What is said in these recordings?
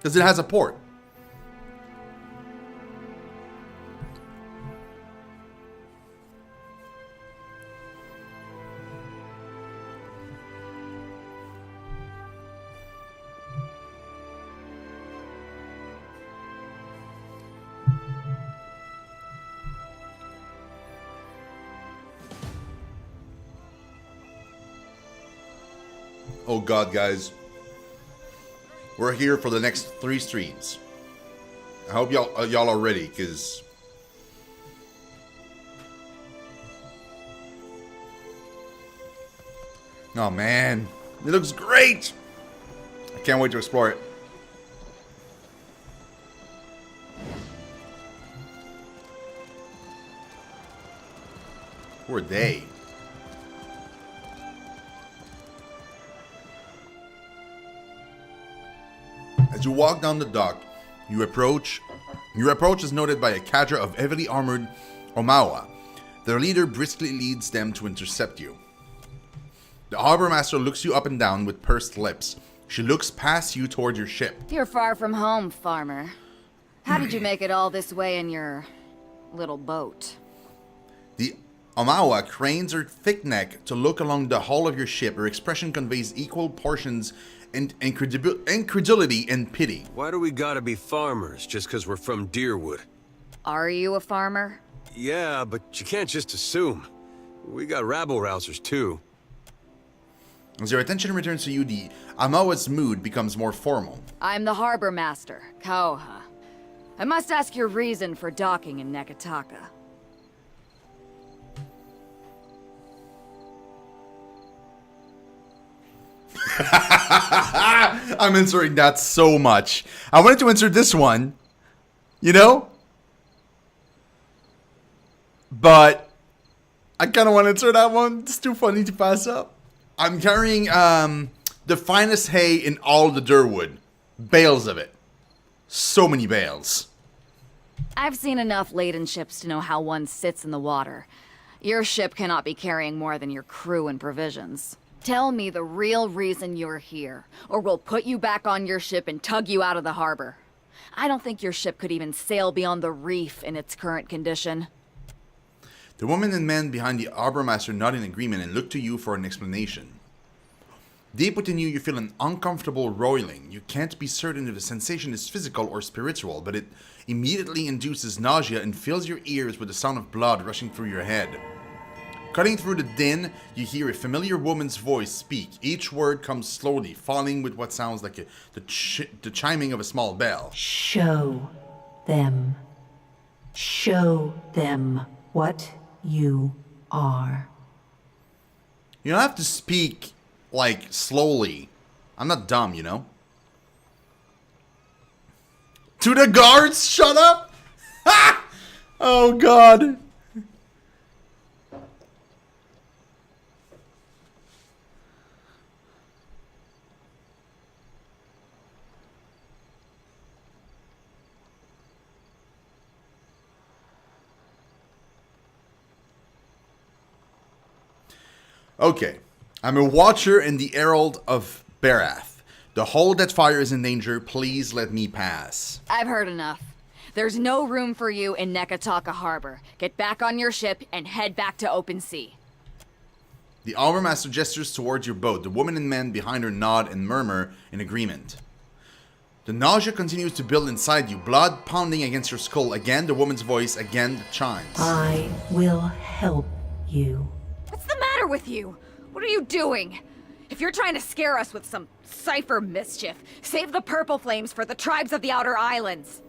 Because it has a port. Oh god, guys. We're here for the next 3 streams. I hope y'all are ready, because... Oh man, it looks great! I can't wait to explore it. Who are they? As you walk down the dock, your approach is noted by a cadre of heavily armored Omawa. Their leader briskly leads them to intercept you. The harbor master looks you up and down with pursed lips. She looks past you toward your ship. You're far from home, farmer. How did you make it all this way in your little boat? The Omawa cranes her thick neck to look along the hull of your ship. Her expression conveys equal portions and incredulity and pity. Why do we gotta be farmers just because we're from Deerwood? Are you a farmer? Yeah, but you can't just assume. We got rabble-rousers too. As your attention returns to you, the Omawa's mood becomes more formal. I'm the harbor master, Kauha. I must ask your reason for docking in Nekataka. I'm answering that so much. I wanted to answer this one, you know? But I kind of want to answer that one. It's too funny to pass up. I'm carrying the finest hay in all the Deerwood. Bales of it. So many bales. I've seen enough laden ships to know how one sits in the water. Your ship cannot be carrying more than your crew and provisions. Tell me the real reason you're here, or we'll put you back on your ship and tug you out of the harbor. I don't think your ship could even sail beyond the reef in its current condition. The woman and man behind the harbor master nod in agreement and look to you for an explanation. Deep within you, you feel an uncomfortable roiling. You can't be certain if the sensation is physical or spiritual, but it immediately induces nausea and fills your ears with the sound of blood rushing through your head. Cutting through the din, you hear a familiar woman's voice speak. Each word comes slowly, falling with what sounds like the chiming of a small bell. Show them. Show them what you are. You don't have to speak, like, slowly. I'm not dumb, you know? To the guards, shut up! Ha! Oh, God. Okay, I'm a watcher in the Herald of Barath. The whole Deadfire is in danger. Please let me pass. I've heard enough. There's no room for you in Nekataka Harbor. Get back on your ship and head back to open sea. The harbor master gestures towards your boat. The woman and man behind her nod and murmur in agreement. The nausea continues to build inside you, blood pounding against your skull. Again, the woman's voice. Again, the chimes. I will help you. What's the matter with you? What are you doing? If you're trying to scare us with some cipher mischief, save the purple flames for the tribes of the Outer Islands.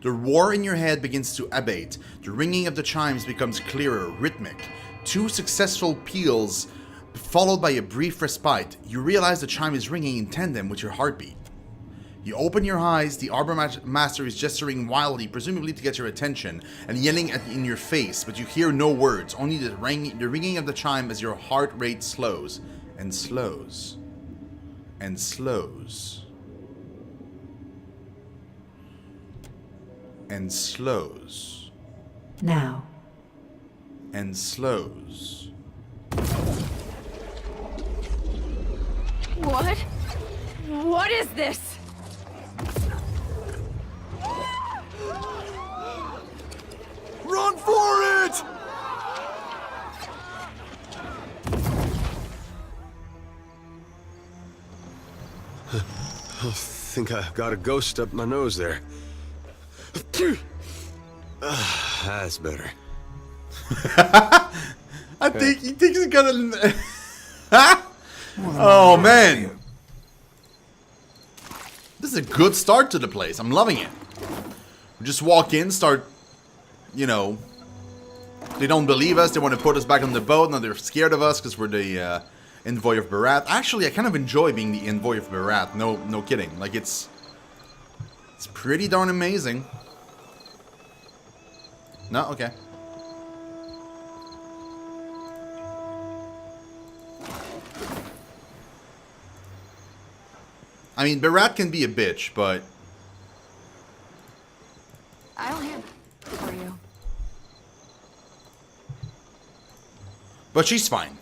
The roar in your head begins to abate. The ringing of the chimes becomes clearer, rhythmic. 2 successful peals, followed by a brief respite. You realize the chime is ringing in tandem with your heartbeat. You open your eyes. The harbor master is gesturing wildly, presumably to get your attention, and yelling in your face, but you hear no words, only the ringing of the chime as your heart rate slows, and slows, and slows, and slows, Now. and slows. What? What is this? for it! I think I got a ghost up my nose there. That's better. I think he thinks he's gonna. Oh man, this is a good start to the place. I'm loving it. We just walk in, start, you know. They don't believe us. They want to put us back on the boat. Now they're scared of us because we're the envoy of Barat. Actually, I kind of enjoy being the envoy of Barat. No kidding. Like it's pretty darn amazing. No, okay. I mean, Barat can be a bitch, but I'll handle it for you. but she's fine.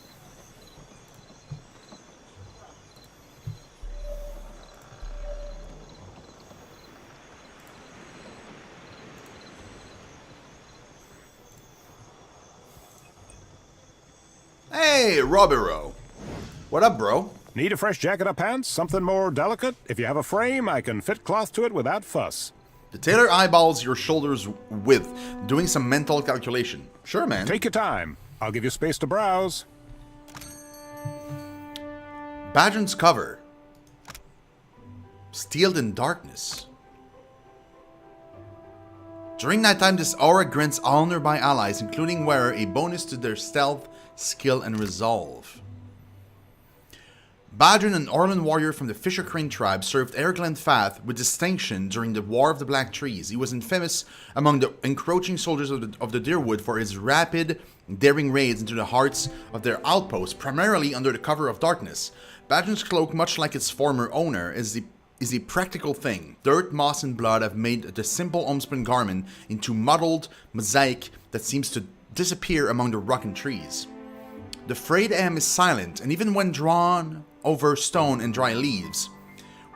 Hey, Robero. What up, bro? Need a fresh jacket or pants? Something more delicate? If you have a frame, I can fit cloth to it without fuss. The tailor eyeballs your shoulders width, doing some mental calculation. Sure, man. Take your time. I'll give you space to browse. Badron's cover. Steeled in darkness. During nighttime, this aura grants all nearby allies, including wearer, a bonus to their stealth, skill, and resolve. Badron, an Orlan warrior from the Fisher Crane tribe, served Erglen Fath with distinction during the War of the Black Trees. He was infamous among the encroaching soldiers of the Deerwood for his rapid, daring raids into the hearts of their outposts, primarily under the cover of darkness. Badron's cloak, much like its former owner, is a practical thing. Dirt, moss, and blood have made the simple homespun garment into muddled mosaic that seems to disappear among the rock and trees. The frayed hem is silent, and even when drawn over stone and dry leaves.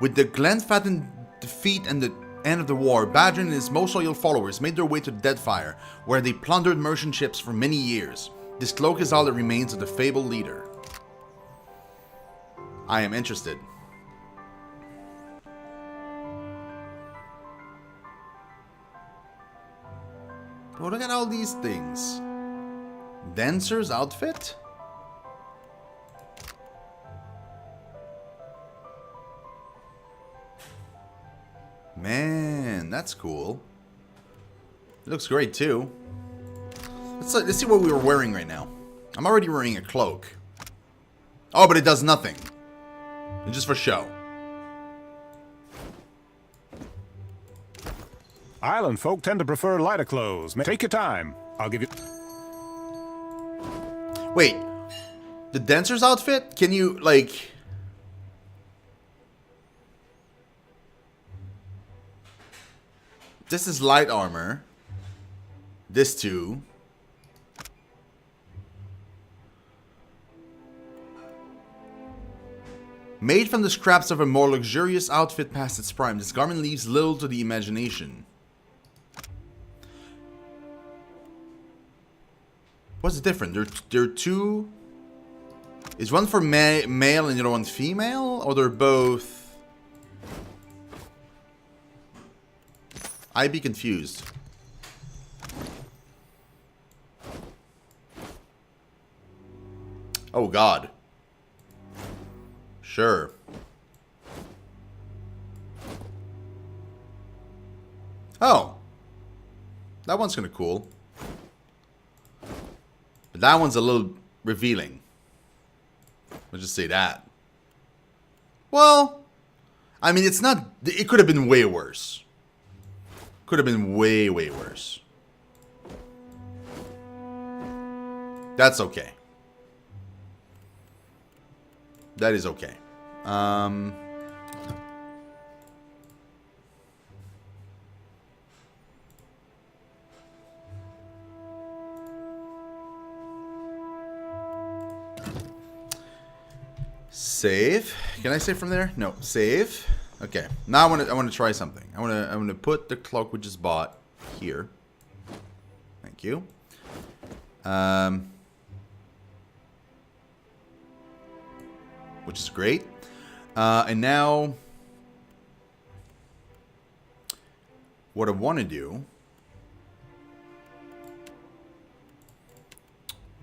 With the Glenfatten defeat and the end of the war, Badron and his most loyal followers made their way to Deadfire, where they plundered merchant ships for many years. This cloak is all that remains of the fabled leader. I am interested. Oh, look at all these things. Dancer's outfit? Man, that's cool. It looks great too. Let's see what we were wearing right now. I'm already wearing a cloak. Oh, but it does nothing. It's just for show. Island folk tend to prefer lighter clothes. Take your time. I'll give you... Wait. The dancer's outfit? Can you, like... This is light armor. This too. Made from the scraps of a more luxurious outfit past its prime, this garment leaves little to the imagination. What's different? There are two... Is one for male and the other one female? Or they're both... I'd be confused. Oh god. Sure. Oh. That one's kind of cool. But that one's a little revealing. Let's just say that. Well, I mean, it's not... It could have been way worse. Could have been way, way worse. That's okay. That is okay. Save. Can I save from there? No. Save. Okay. Now I want to try something. I want to put the cloak we just bought here. Thank Thank you. Which is great. And now, what I want to do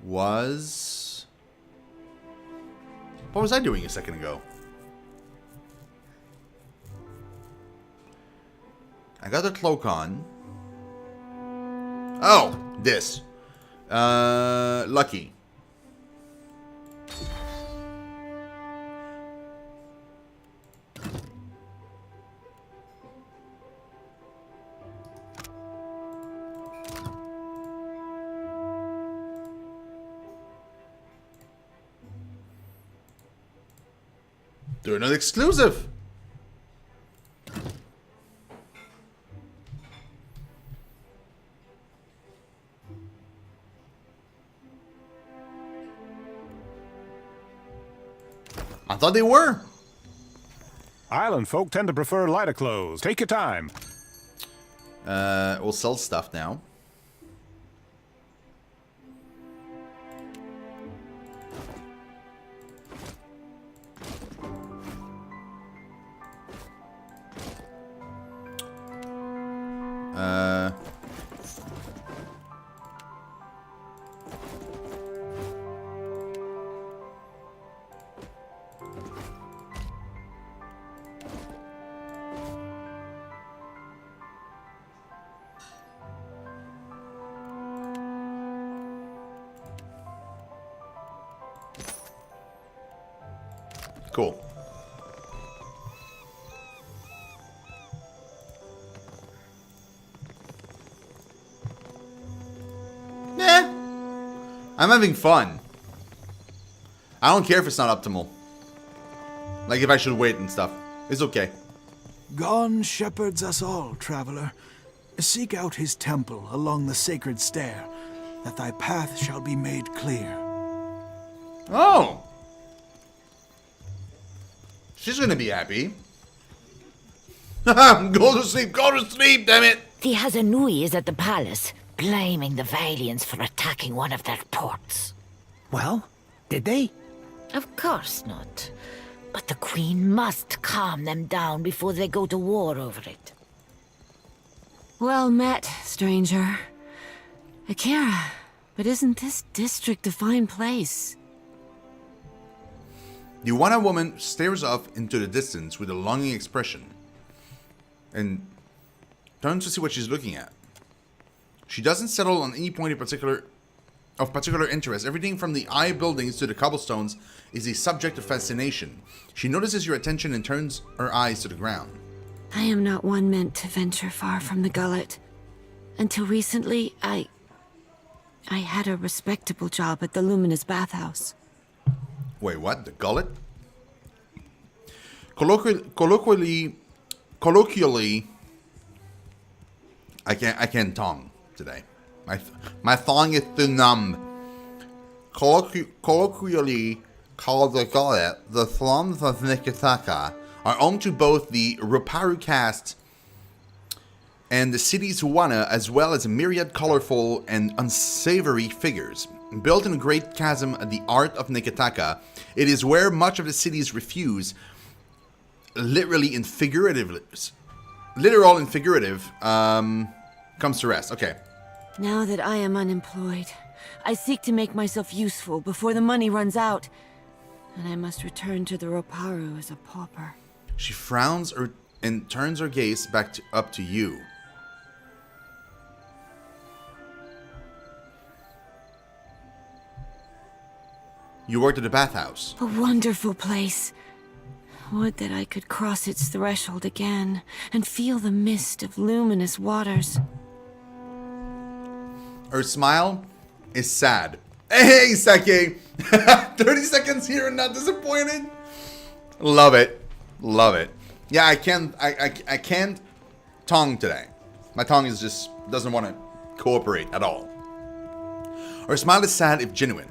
was... What was I doing a second ago? I got the cloak on. Oh, this. Lucky. Do another exclusive. I thought they were. Island folk tend to prefer lighter clothes. Take your time. We'll sell stuff now. Cool. Yeah. I'm having fun. I don't care if it's not optimal. Like if I should wait and stuff. It's okay. Gone shepherds us all, traveler. Seek out his temple along the sacred stair, that thy path shall be made clear. Oh. She's gonna be happy. Go to sleep, damn it! The Hazanui is at the palace, blaming the Valians for attacking one of their ports. Well, did they? Of course not. But the Queen must calm them down before they go to war over it. Well met, stranger. Akira, but isn't this district a fine place? The Wana woman stares off into the distance with a longing expression and turns to see what she's looking at. She doesn't settle on any point of particular interest. Everything from the eye buildings to the cobblestones is a subject of fascination. She notices your attention and turns her eyes to the ground. I am not one meant to venture far from the gullet. Until recently, I had a respectable job at the Luminous Bathhouse. Wait, what? The gullet? Colloquially, I can't tongue today. My tongue is too numb. Colloquially called the gullet, the slums of Nikitaka are home to both the Roparu caste and the city's Wana, as well as a myriad colorful and unsavory figures. Built in a great chasm at the art of Nikitaka, it is where much of the city's refuse, literal and figurative, comes to rest. Okay. Now that I am unemployed, I seek to make myself useful before the money runs out, and I must return to the Roparu as a pauper. She frowns and turns her gaze back up to you. You worked at the bathhouse. A wonderful place. Would that I could cross its threshold again and feel the mist of luminous waters. Her smile is sad. Hey, Seki! 30 seconds here and not disappointed. Love it. Love it. Yeah, I can't tongue today. My tongue is just doesn't want to cooperate at all. Her smile is sad if genuine.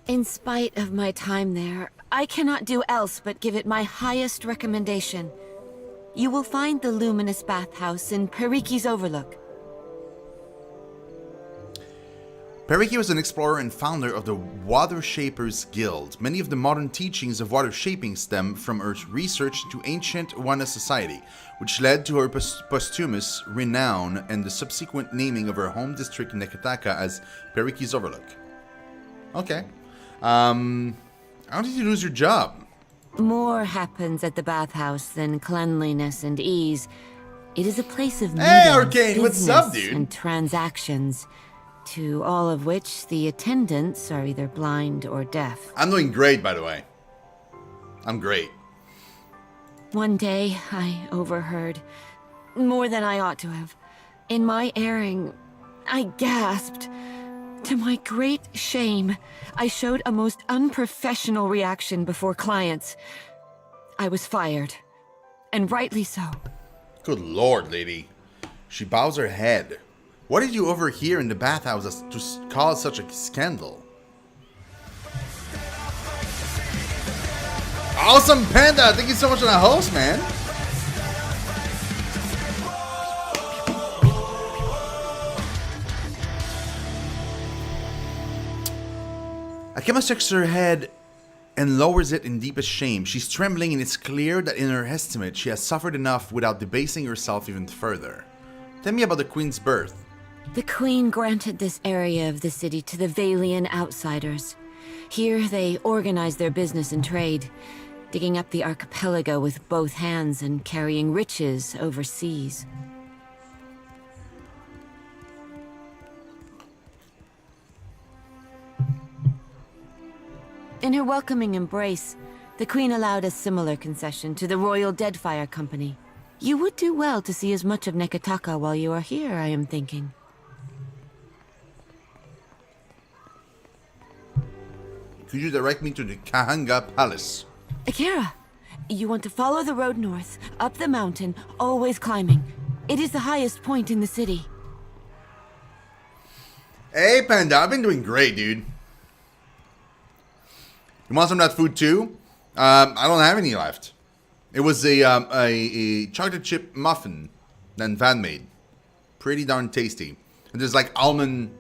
In spite of my time there, I cannot do else but give it my highest recommendation. You will find the Luminous Bathhouse in Periki's Overlook. Periki was an explorer and founder of the Water Shapers Guild. Many of the modern teachings of water shaping stem from her research into ancient Wana society, which led to her posthumous renown and the subsequent naming of her home district Nekataka as Periki's Overlook. Okay. How did you lose your job? More happens at the bathhouse than cleanliness and ease. It is a place of Hey, meetings, Arcane, what's up, business, dude? and transactions, to all of which the attendants are either blind or deaf. I'm doing great, by the way. I'm great. One day, I overheard, more than I ought to have. In my erring, I gasped. To my great shame, I showed a most unprofessional reaction before clients. I was fired, and rightly so. Good lord, lady. She bows her head. What did you overhear in the bathhouse to cause such a scandal? Awesome Panda! Thank you so much for the host, man! Akema shakes her head and lowers it in deepest shame. She's trembling, and it's clear that in her estimate she has suffered enough without debasing herself even further. Tell me about the Queen's birth. The Queen granted this area of the city to the Valian outsiders. Here they organized their business and trade, digging up the archipelago with both hands and carrying riches overseas. In her welcoming embrace, the Queen allowed a similar concession to the Royal Deadfire Company. You would do well to see as much of Nekataka while you are here, I am thinking. Could you direct me to the Kahanga Palace? Akira, you want to follow the road north, up the mountain, always climbing. It is the highest point in the city. Hey, Panda, I've been doing great, dude. You want some of that food too? I don't have any left. It was a chocolate chip muffin that Van made. Pretty darn tasty. And there's like almond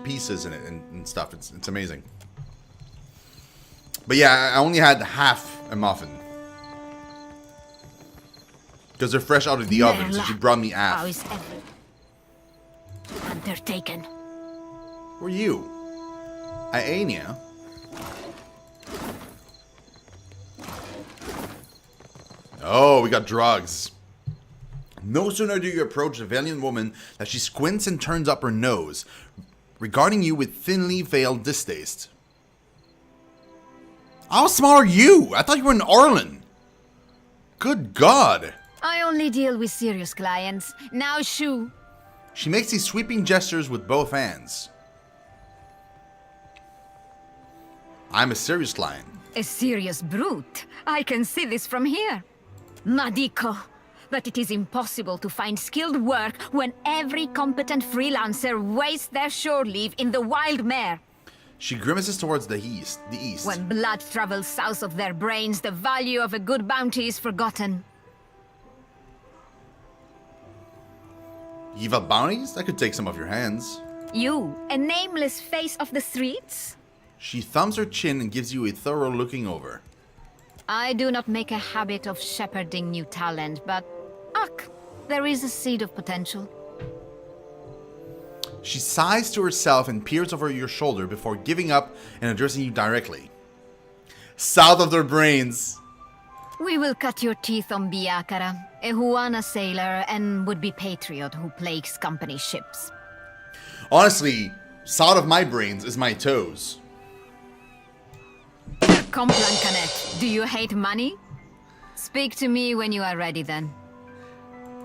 pieces in it and stuff. It's amazing. But yeah, I only had half a muffin. Because they're fresh out of the oven, so she brought me half. How is undertaken? Who are you? Aenia? Oh, we got drugs. No sooner do you approach the valiant woman that she squints and turns up her nose, regarding you with thinly veiled distaste. How small are you? I thought you were in Orlin. Good God. I only deal with serious clients. Now shoo. She makes these sweeping gestures with both hands. I'm a serious client. A serious brute. I can see this from here. Madiko. But it is impossible to find skilled work when every competent freelancer wastes their shore leave in the wild mare. She grimaces towards the east. When blood travels south of their brains, the value of a good bounty is forgotten. You give out bounties? I could take some off your hands. You, a nameless face of the streets? She thumbs her chin and gives you a thorough looking over. I do not make a habit of shepherding new talent, but... Ugh, there is a seed of potential. She sighs to herself and peers over your shoulder before giving up and addressing you directly. South of their brains. We will cut your teeth on Biakara, a Huana sailor and would-be patriot who plagues company ships. Honestly, south of my brains is my toes. Complan Canet, do you hate money? Speak to me when you are ready then.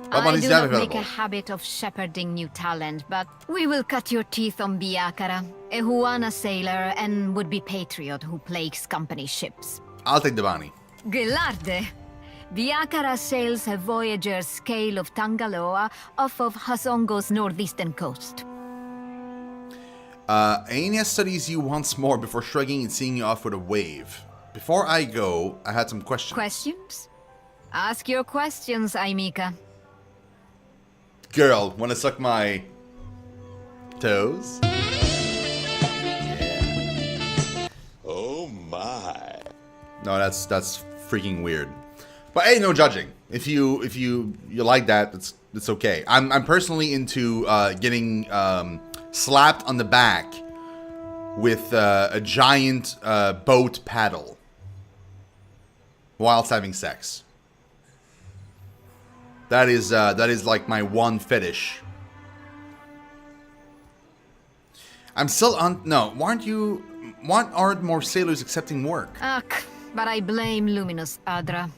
What money I is do that not make available? a habit of shepherding new talent, but we will cut your teeth on Biakara, a Huana sailor and would-be patriot who plagues company ships. I'll take the bounty. Gelarde! Biakara sails a voyager's scale of Tangaloa off of Hasongo's northeastern coast. Aenia studies you once more before shrugging and seeing you off with a wave. Before I go, I had some questions. Questions? Ask your questions, Aimika. Girl, wanna suck my toes? No, that's freaking weird. But hey, no judging. If you like that, it's okay. I'm personally into getting slapped on the back with a giant boat paddle whilst having sex. That is like my one fetish. I'm still on. No, why aren't more sailors accepting work? Ugh, but I blame Luminous Adra.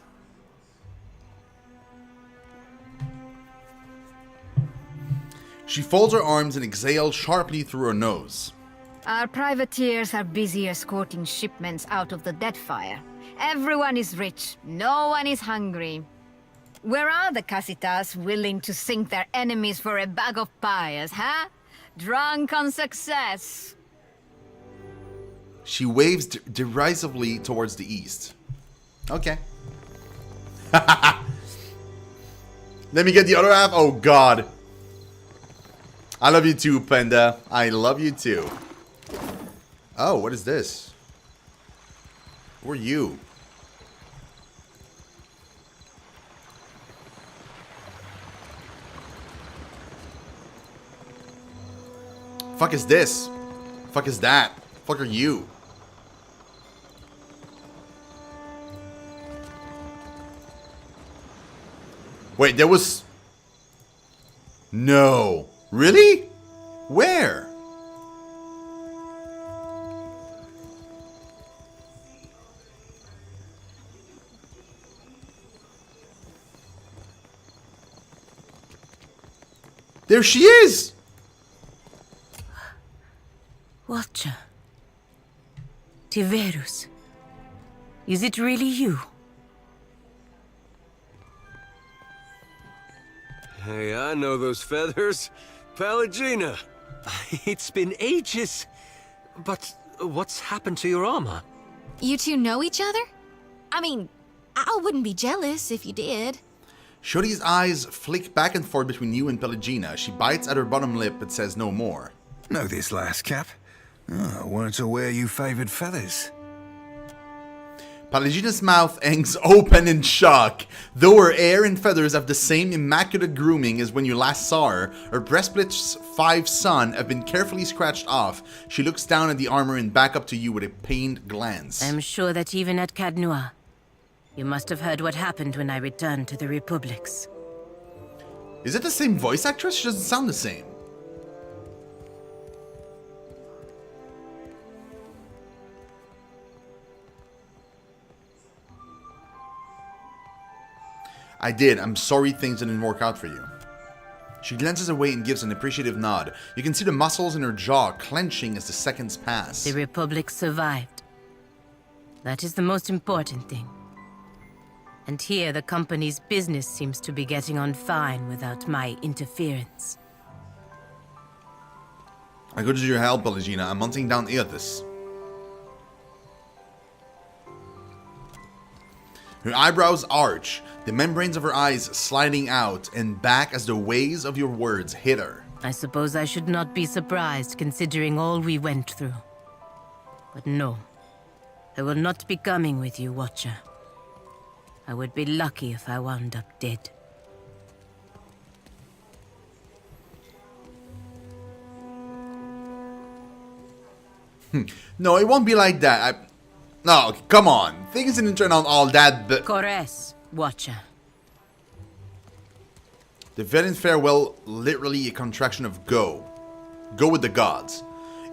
She folds her arms and exhales sharply through her nose. Our privateers are busy escorting shipments out of the Deadfire. Everyone is rich, no one is hungry. Where are the Casitas willing to sink their enemies for a bag of pyres, huh? Drunk on success. She waves derisively towards the east. Okay. Let me get the other half. Oh, God. I love you too, Panda. I love you too. Oh, what is this? Who are you? Fuck is this? Fuck is that? Fuck are you? Wait, there was... No. Really? Where? There she is! Watcher. Tiverus. Is it really you? Hey, I know those feathers. Pallegina. It's been ages. But what's happened to your armor? You two know each other? I mean, I wouldn't be jealous if you did. Shodi's eyes flick back and forth between you and Pelagina. She bites at her bottom lip but says no more. Know this last Cap? Oh, weren't aware you favoured feathers. Pelagina's mouth hangs open in shock. Though her hair and feathers have the same immaculate grooming as when you last saw her, her breastplate's 5 sun have been carefully scratched off. She looks down at the armor and back up to you with a pained glance. I'm sure that even at Cadnoa, you must have heard what happened when I returned to the Republics. Is it the same voice actress? She doesn't sound the same. I did. I'm sorry things didn't work out for you. She glances away and gives an appreciative nod. You can see the muscles in her jaw clenching as the seconds pass. The Republic survived. That is the most important thing. And here the company's business seems to be getting on fine without my interference. I go to your help, Pelagina. I'm hunting down Eothas. Her eyebrows arch, the membranes of her eyes sliding out and back as the waves of your words hit her. I suppose I should not be surprised considering all we went through. But no, I will not be coming with you, Watcher. I would be lucky if I wound up dead. No, it won't be like that. No, come on. Things didn't turn out all that Kores, Watcher. The Veteran farewell, literally a contraction of go. Go with the gods.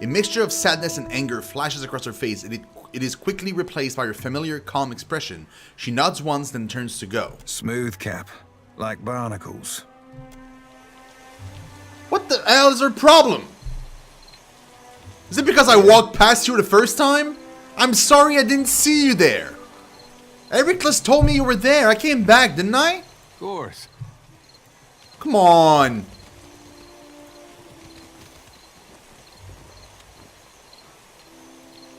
A mixture of sadness and anger flashes across her face, and it is quickly replaced by her familiar, calm expression. She nods once, then turns to go. Smooth, Cap. Like barnacles. What the hell is her problem? Is it because I walked past you the first time? I'm sorry I didn't see you there. Ericles told me you were there. I came back, didn't I? Of course. Come on.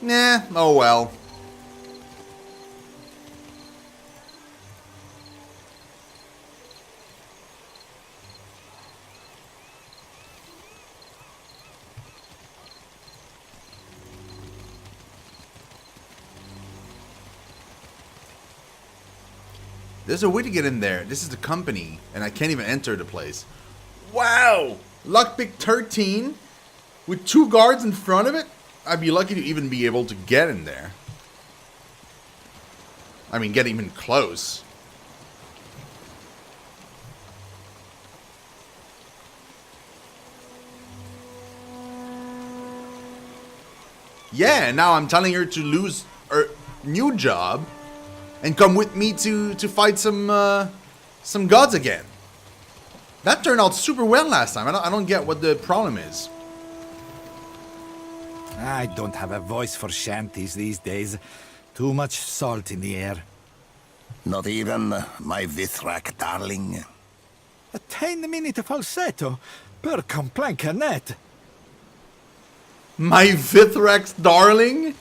Nah, oh well. There's a way to get in there. This is the company, and I can't even enter the place. Wow! Lockpick 13 with 2 guards in front of it? I'd be lucky to even be able to get in there. I mean, get even close. Yeah, now I'm telling her to lose her new job and come with me to fight some gods again. That turned out super well last time. I don't get what the problem is. I don't have a voice for shanties these days. Too much salt in the air. Not even my Vithrak darling. A tiny minute falsetto per complanca net. My Vithrax darling?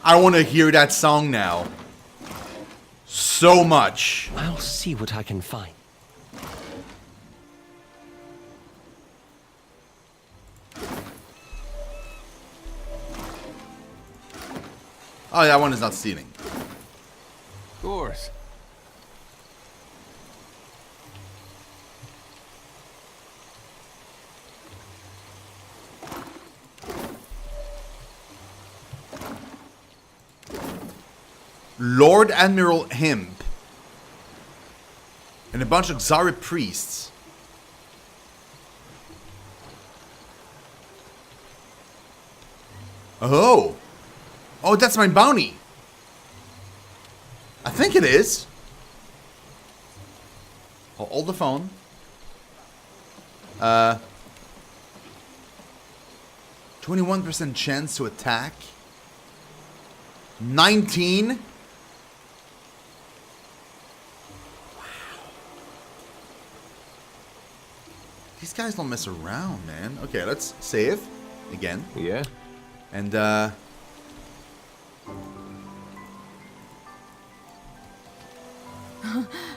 I want to hear that song now. So much. I'll see what I can find. Oh, that one is not stealing. Of course. Lord Admiral Himp and a bunch of Xari priests. Oh. Oh, that's my bounty. I think it is. I'll hold the phone. 21% chance to attack. 19. Wow. These guys don't mess around, man. Okay, let's save again. Yeah. And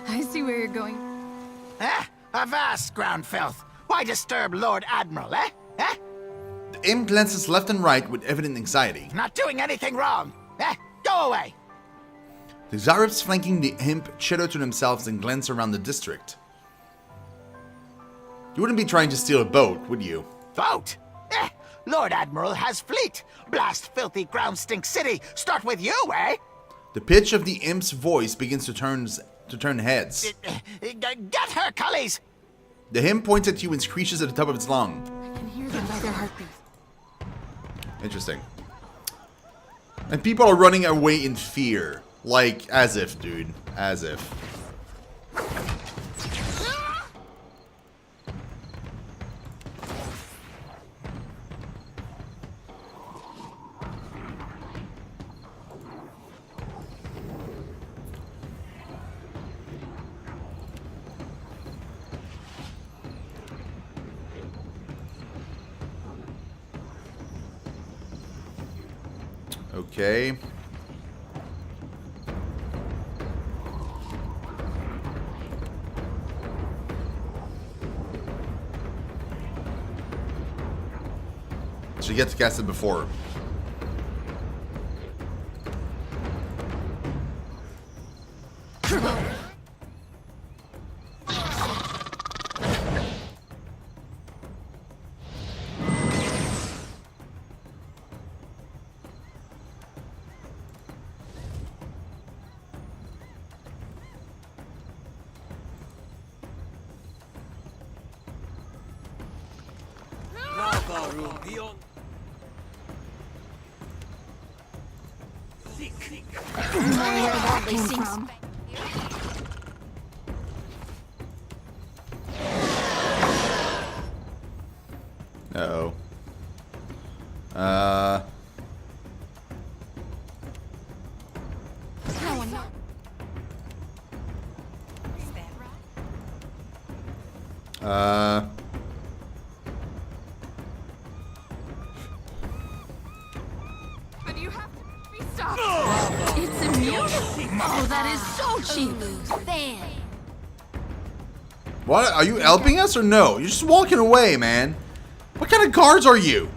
I see where you're going. Avast, ground filth. Why disturb Lord Admiral, eh? Eh? the imp glances left and right with evident anxiety. Not doing anything wrong. Eh? Go away. The Xarips flanking the imp chitter to themselves and glance around the district. You wouldn't be trying to steal a boat, would you? Vote? Eh? Lord Admiral has fleet. Blast filthy ground stink city. Start with you, eh? The pitch of the imp's voice begins to turn heads. Get her, cullies! The imp points at you and screeches at the top of its lung. I can hear them by their heartbeats. Interesting. And people are running away in fear. Like, as if, dude. As if. Okay. So you get to cast it before. Uh-oh. But you have to be stopped. It's immune? Oh, that is so cheap. Fan. What? Are you helping us or no? You're just walking away, man. What kind of guards are you?